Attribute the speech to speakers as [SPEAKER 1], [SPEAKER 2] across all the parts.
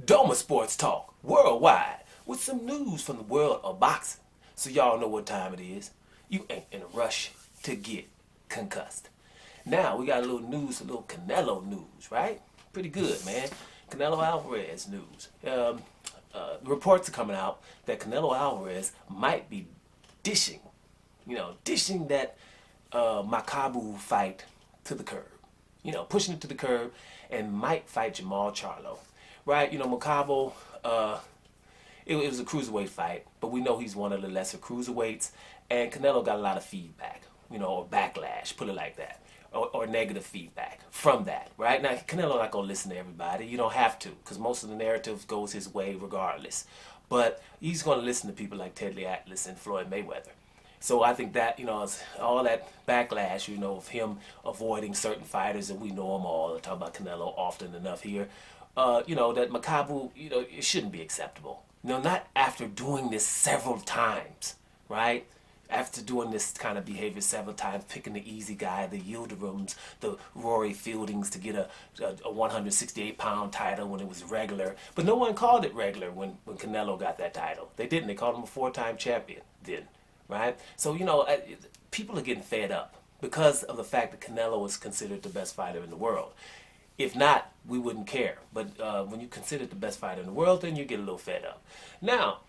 [SPEAKER 1] Doma Sports Talk worldwide with some news from the world of boxing. So y'all know what time it is. You ain't in a rush to get concussed. Now we got a little news, a little Canelo news, right? Pretty good, man. Canelo Alvarez news. Reports are coming out that Canelo Alvarez might be dishing that Makabu fight to the curb. Pushing it to the curb and might fight Jermall Charlo. Right? Makabu, it was a cruiserweight fight, but we know he's one of the lesser cruiserweights, and Canelo got a lot of feedback, or backlash, put it like that, or negative feedback from that, right? Now, Canelo not going to listen to everybody. You don't have to, because most of the narrative goes his way regardless. But he's going to listen to people like Ted Atlas and Floyd Mayweather. So I think that, all that backlash, of him avoiding certain fighters, and we know them all, I talk about Canelo often enough here, that Makabu, it shouldn't be acceptable. Not after doing this several times, right? After doing this kind of behavior several times, picking the easy guy, the Yildirim's, the Rory Fieldings to get a 168-pound title when it was regular. But no one called it regular when Canelo got that title. They didn't. They called him a four-time champion then, right? So, people are getting fed up because of the fact that Canelo is considered the best fighter in the world. If not, we wouldn't care. But when you consider the best fighter in the world, then you get a little fed up. Now,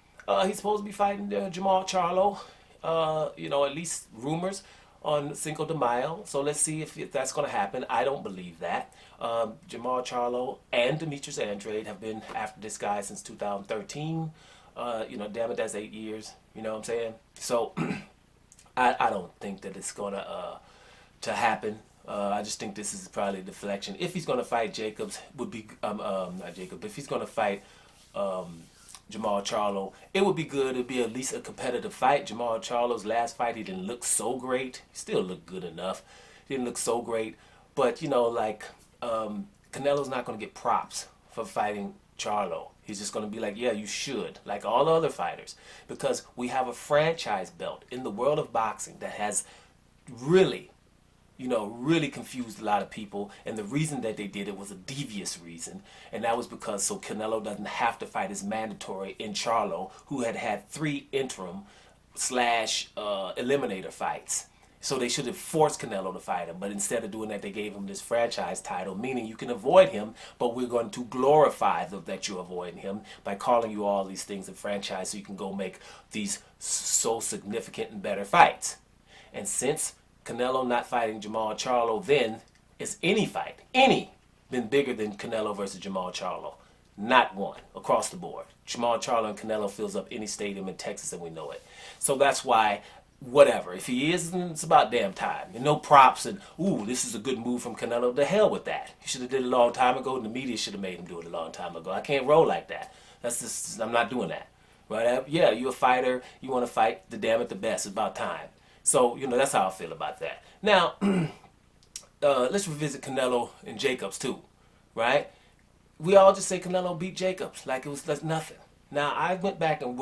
[SPEAKER 1] he's supposed to be fighting Jermall Charlo. At least rumors on Cinco de Mayo. So let's see if that's going to happen. I don't believe that. Jermall Charlo and Demetrius Andrade have been after this guy since 2013. Damn it, that's 8 years. You know what I'm saying? So I don't think that it's going to happen. I just think this is probably a deflection. If he's going to fight Jacobs, would be not Jacob, but if he's going to fight Jermall Charlo, it would be good. It'd be at least a competitive fight. Jermall Charlo's last fight, he didn't look so great. He still looked good enough. He didn't look so great, but Canelo's not going to get props for fighting Charlo. He's just going to be like, yeah, you should, like all other fighters, because we have a franchise belt in the world of boxing that has really confused a lot of people, and the reason that they did it was a devious reason, and that was because so Canelo doesn't have to fight his mandatory in Charlo, who had 3 interim / eliminator fights. So they should have forced Canelo to fight him, but instead of doing that, they gave him this franchise title, meaning you can avoid him, but we're going to glorify that you're avoiding him by calling you all these things in franchise so you can go make these so significant and better fights. And since Canelo not fighting Jermall Charlo then is any fight, been bigger than Canelo versus Jermall Charlo. Not one, across the board. Jermall Charlo and Canelo fills up any stadium in Texas and we know it. So that's why, whatever, if he is, then it's about damn time. And no props and, ooh, this is a good move from Canelo. The hell with that. He should have did it a long time ago and the media should have made him do it a long time ago. I can't roll like that. That's just, I'm not doing that. Right? Yeah, you're a fighter. You want to fight the damn it the best. It's about time. So, that's how I feel about that. Now, let's revisit Canelo and Jacobs too, right? We all just say Canelo beat Jacobs like it was nothing. Now, I went back and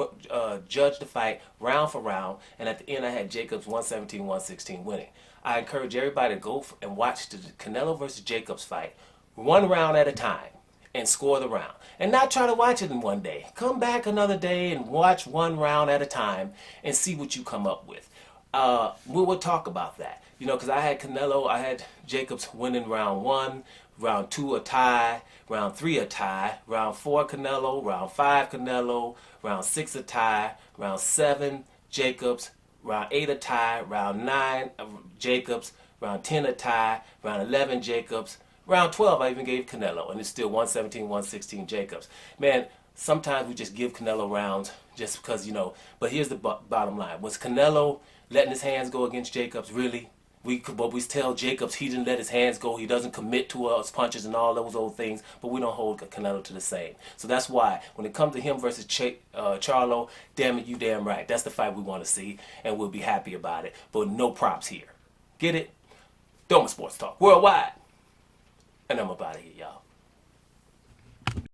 [SPEAKER 1] judged the fight round for round, and at the end I had Jacobs 117-116 winning. I encourage everybody to go and watch the Canelo versus Jacobs fight one round at a time and score the round. And not try to watch it in one day. Come back another day and watch one round at a time and see what you come up with. We will talk about that, because I had Jacobs winning round 1, round 2 a tie, round 3 a tie, round 4 Canelo, round 5 Canelo, round 6 a tie, round 7 Jacobs, round 8 a tie, round 9 Jacobs, round 10 a tie, round 11 Jacobs, round 12 I even gave Canelo, and it's still 117-116 Jacobs. Man, sometimes we just give Canelo rounds just because, but here's the bottom line. Was Canelo letting his hands go against Jacobs? Really? We tell Jacobs he didn't let his hands go. He doesn't commit to his punches and all those old things, but we don't hold Canelo to the same. So that's why when it comes to him versus Charlo, damn it, you damn right. That's the fight we want to see, and we'll be happy about it. But no props here. Get it? Doma Sports Talk worldwide. And I'm about to here, y'all.